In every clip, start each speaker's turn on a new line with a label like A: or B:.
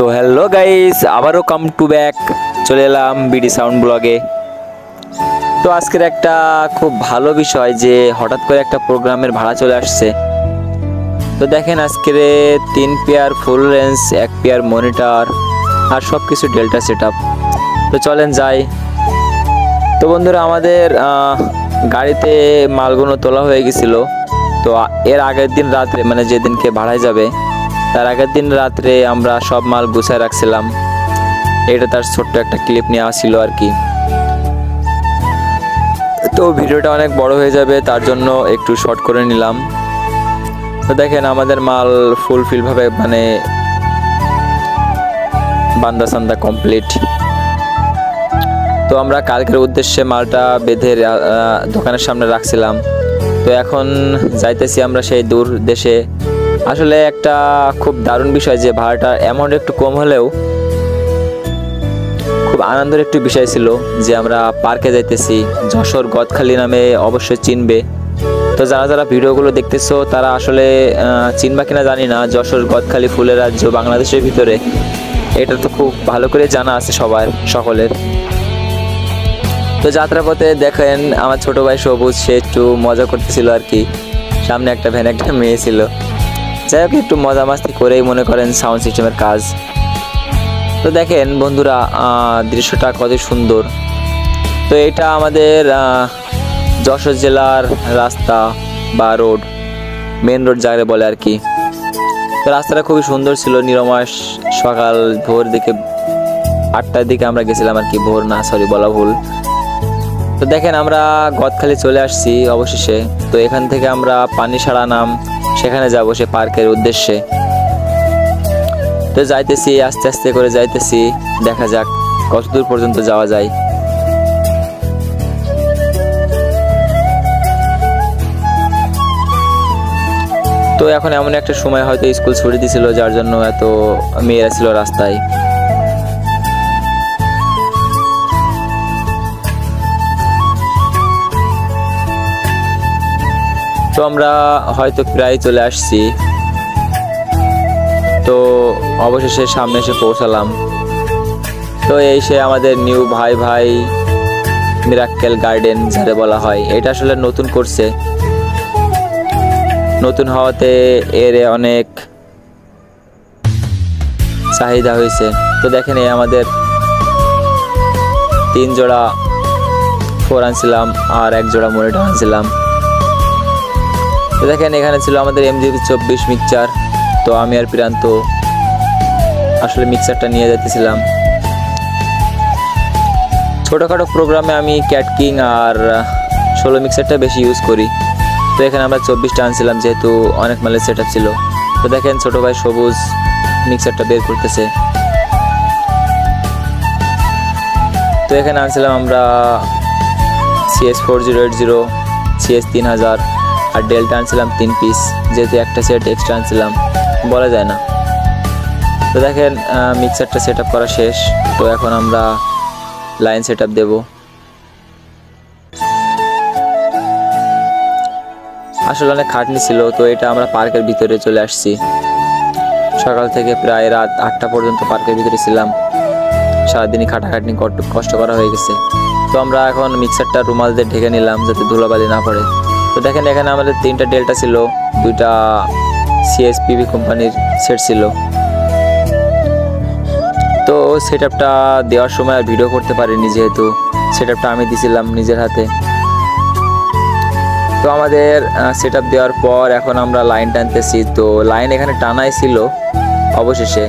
A: তো hello guys, আবারও come to back চলে এলাম বিডি সাউন্ড ব্লগে। তো আজকের একটা খুব ভালো বিষয় যে হঠাৎ করে একটা প্রোগ্রামের ভাড়া চলে আসছে। তো দেখেন আজকের 3 pair full range, 1 pair monitor আর সব কিছু ডেল্টা সেট আপ। তো চলেন যাই। তো বন্ধুরা, আমাদের গাড়িতে মালগুলো তোলা হয়ে গেছিল। তো এর আগের দিন রাত্রে, মানে যেদিনকে ভাড়ায় যাবে তার আগের দিন রাত্রে আমরা সব মাল গুছায় রাখছিলাম। এটা তার ছোট্ট একটা ক্লিপ নেওয়া ছিল আর কি। তো ভিডিওটা অনেক বড় হয়ে যাবে, তার জন্য একটু শর্ট করে নিলাম। তো দেখেন আমাদের মাল ফুলফিল ভাবে মানে বান্দা সান্দা কমপ্লিট। তো আমরা কালকের উদ্দেশ্যে মালটা বেঁধে দোকানের সামনে রাখছিলাম। তো এখন যাইতেছি আমরা সেই দূর দেশে। আসলে একটা খুব দারুণ বিষয় যে ভাড়াটা অ্যামাউন্ট একটু কম হলেও খুব আনন্দের একটু বিষয় ছিল যে আমরা পার্কে যাইতেছি। যশোর গদখালি নামে অবশ্যই চিনবে। তো যারা যারা ভিডিওগুলো দেখতেছো তারা আসলে চিনবা কিনা জানি না, যশোর গদখালি ফুলের রাজ্য বাংলাদেশের ভিতরে, এটা তো খুব ভালো করে জানা আছে সকলের। তো যাত্রাপথে দেখেন আমার ছোট ভাই সবুজ, সে একটু মজা করতেছিল আর কি। সামনে একটা ভ্যান, একটা মেয়ে ছিল। যাই হোক, একটু মজা মাস্তি করেই মনে করেন সাউন্ড সিস্টেমের কাজ। তো দেখেন বন্ধুরা দৃশ্যটা কত সুন্দর। তো এটা আমাদের যশোর জেলার রাস্তা বা রোড, মেন রোড যাকে বলে আর কি। তো রাস্তাটা খুবই সুন্দর ছিল, নিরময়। সকাল ভোর দিকে 8টার দিকে আমরা গেছিলাম আর কি, ভোর না সরি বলা ভুল। তো দেখেন আমরা গদখালি চলে আসছি অবশেষে। তো এখান থেকে আমরা পানিসারা নাম সেখানে যাব, সে পার্কের উদ্দেশ্যে। তো যাইতেছি, আস্তে আস্তে করে যাইতেছি, দেখা যাক কতদূর পর্যন্ত যাওয়া যায়। তো এখন এমন একটা সময়, হয়তো স্কুল ছুটি দিছিল যার জন্য এত মেয়েরা ছিল রাস্তায়। তো আমরা হয়তো প্রায় চলে আসছি। তো অবশেষে সামনে এসে পৌঁছালাম। তো এই সে আমাদের নিউ ভাই মিরাক্কেল গার্ডেন যারে বলা হয়। এটা আসলে নতুন করছে, নতুন হওয়াতে এর অনেক চাহিদা হয়েছে। তো দেখেন এই আমাদের 3 জোড়া ফোর আনছিলাম আর 1 জোড়া মনিটর আনছিলাম। তো দেখেন এখানে ছিল আমাদের MG24 মিক্সচার। তো আমি আর প্রান্ত আসলে মিক্সারটা নিয়ে যেতেছিলাম। ছোটোখাটো প্রোগ্রামে আমি ক্যাট কিং আর 16 মিক্সারটা বেশি ইউজ করি। তো এখানে আমরা 24টা আনছিলাম যেহেতু অনেক মালের সেট আপ ছিল। তো দেখেন ছোটো ভাই সবুজ মিক্সারটা বের করতেছে। তো এখানে আনছিলাম আমরা CS4080, CS3000 আর ডেল্টা আনছিলাম 3 পিস, যেহেতু একটা সেট এক্সট্রা আনছিলাম, বলা যায় না। তো দেখেন মিক্সারটা সেট আপ করা শেষ। তো এখন আমরা লাইন সেট আপ দেবো। আসলে অনেক খাটনি ছিল। তো এটা আমরা পার্কের ভিতরে চলে আসছি। সকাল থেকে প্রায় রাত 8টা পর্যন্ত পার্কের ভিতরে ছিলাম। সারাদিনই খাটাখাটনি কষ্ট করা হয়ে গেছে। তো আমরা এখন মিক্সারটা রুমাল দিয়ে ঢেকে নিলাম যাতে ধুলাবালি না পড়ে। তো দেখেন এখানে আমাদের 3টা ডেল্টা ছিল, 2টা CSPB কোম্পানির সেট ছিল। তো সেট আপটা দেওয়ার সময় আর ভিডিও করতে পারিনি, যেহেতু সেট আপটা আমি দিয়েছিলাম নিজের হাতে। তো আমাদের সেট আপ দেওয়ার পর এখন আমরা লাইন টানতেছি। তো লাইন এখানে টানাই ছিল, অবশেষে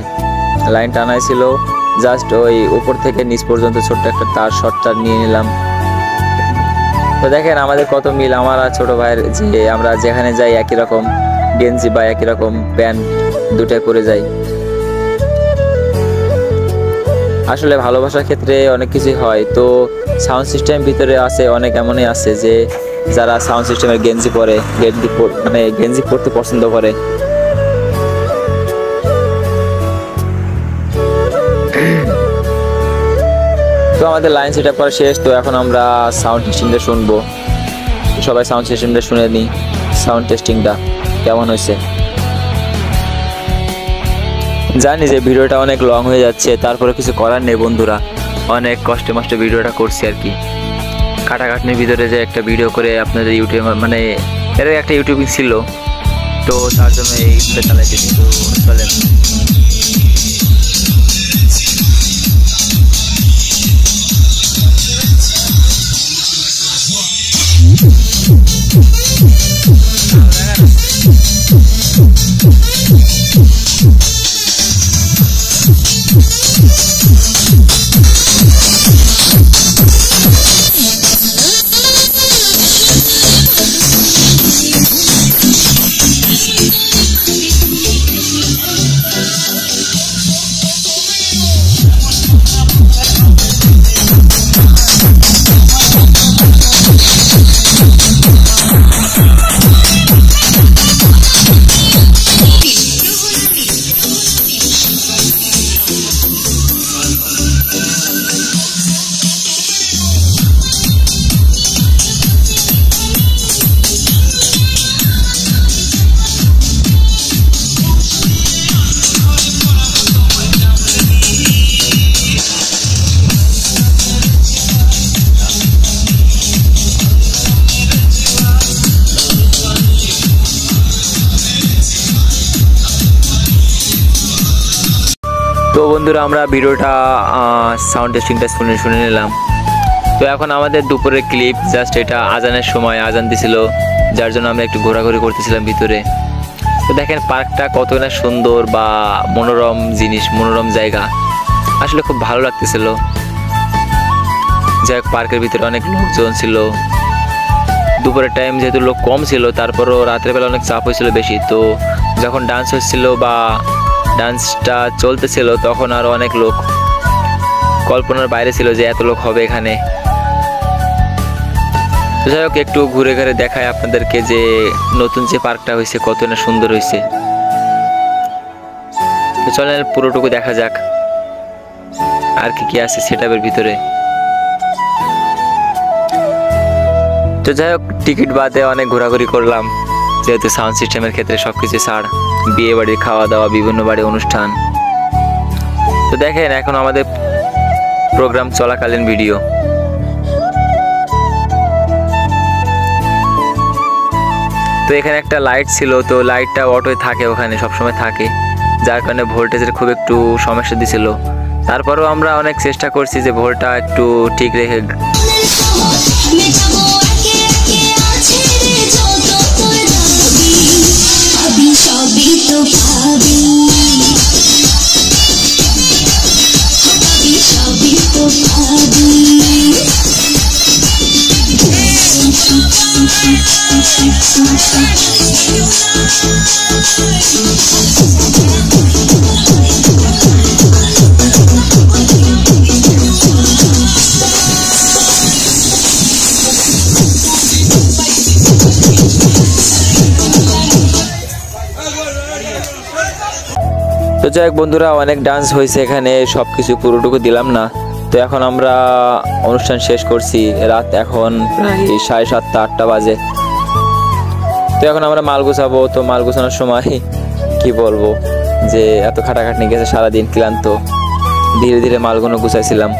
A: লাইন টানাই ছিল। জাস্ট ওই উপর থেকে নিচ পর্যন্ত ছোট্ট একটা তার শর্টটা নিয়ে নিলাম। তো দেখেন আমাদের কত মিল, আমার আর ছোটো ভাইয়ের, যে আমরা যেখানে যাই একই রকম গেঞ্জি বা একই রকম প্যান্ট দুটাই পরে যাই। আসলে ভালোবাসার ক্ষেত্রে অনেক কিছুই হয়। তো সাউন্ড সিস্টেম ভিতরে আছে অনেক, এমনই আছে যে যারা সাউন্ড সিস্টেমের গেঞ্জি পরে, গেঞ্জি পরতে পছন্দ করে। তো আমাদের লাইন সেট আপ করা শেষ। তো এখন আমরা সাউন্ড টেস্টিংটা শুনবো। সবাই সাউন্ড সিস্টেমটা শুনে নিই, সাউন্ড টেস্টিংটা কেমন হয়েছে। জানি যে ভিডিওটা অনেক লং হয়ে যাচ্ছে, তারপরে কিছু করার নেই বন্ধুরা, অনেক কষ্টে মষ্টে ভিডিওটা করছি আর কি। কাটাকাটনির ভিতরে যে একটা ভিডিও করে আপনাদের ইউটিউবে মানে এর একটা ইউটিউবিং ছিল, তো তার জন্য এই চালাইতে কিন্তু চলে। তো বন্ধুরা আমরা ভিডিওটা সাউন্ড টেস্টিংটা শুনে নিলাম। তো এখন আমাদের দুপুরের ক্লিপ, জাস্ট এটা আজানের সময় আজান দিছিল, যার জন্য আমরা একটু ঘোরাঘুরি করতেছিলাম ভিতরে। তো দেখেন পার্কটা কত না সুন্দর বা মনোরম জিনিস, মনোরম জায়গা, আসলে খুব ভালো লাগতেছিল। যাই হোক, পার্কের ভিতরে অনেক লোকজন ছিল। দুপুরের টাইম যেহেতু লোক কম ছিল, তারপরও রাতের বেলা অনেক চাপ হয়েছিল বেশি। তো যখন ডান্স হচ্ছিল বা ডান্সটা চলতেছিল তখন আরও অনেক লোক, কল্পনার বাইরে ছিল যে এত লোক হবে এখানে। যাই হোক, একটু ঘুরে ঘুরে দেখায় আপনাদেরকে যে নতুন যে পার্কটা হয়েছে কত না সুন্দর হয়েছে। তো চলেন পুরোটুকু দেখা যাক আর কি আছে সেটআপের ভিতরে। তো যাই হোক, টিকিট বাদে অনেক ঘোরাঘুরি করলাম, যেহেতু সাউন্ড সিস্টেমের ক্ষেত্রে সবকিছু ছাড়, বিয়ে বাড়ির খাওয়া দাওয়া, বিভিন্ন বাড়ির অনুষ্ঠান। তো দেখেন এখন আমাদের প্রোগ্রাম চলাকালীন ভিডিও। তো এখানে একটা লাইট ছিল, তো লাইটটা অটোয় থাকে, ওখানে সবসময় থাকে, যার কারণে ভোল্টেজের খুব একটু সমস্যা দিছিল। তারপরেও আমরা অনেক চেষ্টা করছি যে ভোল্টটা একটু ঠিক রেখে। তো যাই হোক বন্ধুরা, অনেক ডান্স হয়েছে এখানে, সবকিছু পুরোটুকু দিলাম না। তো এখন আমরা অনুষ্ঠান শেষ করছি, রাত এখন প্রায় 7:30 8টা বাজে। তো এখন আমরা মাল গুছাবো। তো মাল গুছানোর সময় কি বলবো যে এত খাটাখাটনি গেছে, সারাদিন ক্লান্ত, ধীরে ধীরে মালগুলো গুছাইছিলাম।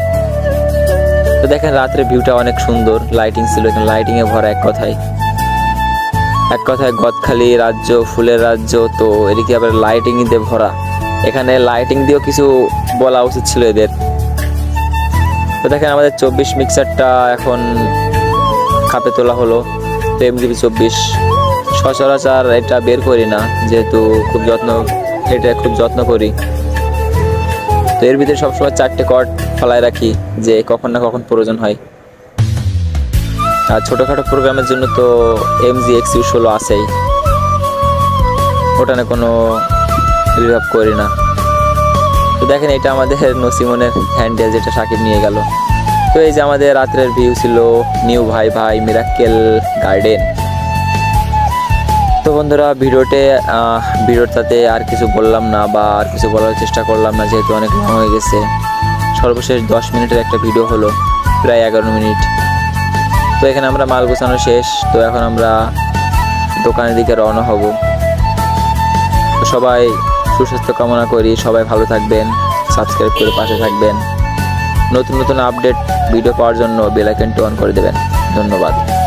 A: তো দেখেন রাত্রে ভিউটা অনেক সুন্দর, লাইটিং ছিল এখানে, লাইটিংয়ে ভরা। এক কথায় গদখালি রাজ্য, ফুলের রাজ্য। তো এদিকে আবার লাইটিং দিয়ে ভরা, এখানে লাইটিং দিয়েও কিছু বলা উচিত ছিল এদের। তো দেখেন আমাদের 24 মিক্সারটা এখন খাপে তোলা হলো। তো MDB 24 সচরাচর এটা বের করি না, যেহেতু এটা খুব যত্ন করি। তো এর ভিতরে সবসময় 4টে কর্ড ফলায় রাখি, যে কখন না কখন প্রয়োজন হয়। আর ছোটোখাটো প্রোগ্রামের জন্য তো MG XU16 আছেই, ওটা না কোনো রিভাব করি না। তো দেখেন এটা আমাদের নসিমনের হ্যান্ডেল, যেটা সাকিব নিয়ে গেল। তো এই যে আমাদের রাত্রের ভিউ ছিল নিউ ভাই মিরাক্কেল গার্ডেন। তো বন্ধুরা ভিডিওটাতে আর কিছু বললাম না বা আর কিছু বলার চেষ্টা করলাম না, যেহেতু অনেক লং হয়ে গেছে। সর্বশেষ 10 মিনিটের একটা ভিডিও হলো, প্রায় 11 মিনিট। তো এখানে আমরা মাল গোছানো শেষ। তো এখন আমরা দোকানের দিকে রওনা হব। তো সবাই সুস্বাস্থ্য কামনা করি। সবাই ভালো থাকবেন, সাবস্ক্রাইব করে পাশে থাকবেন। নতুন নতুন আপডেট ভিডিও পাওয়ার জন্য বেল আইকনটি অন করে দেবেন। ধন্যবাদ।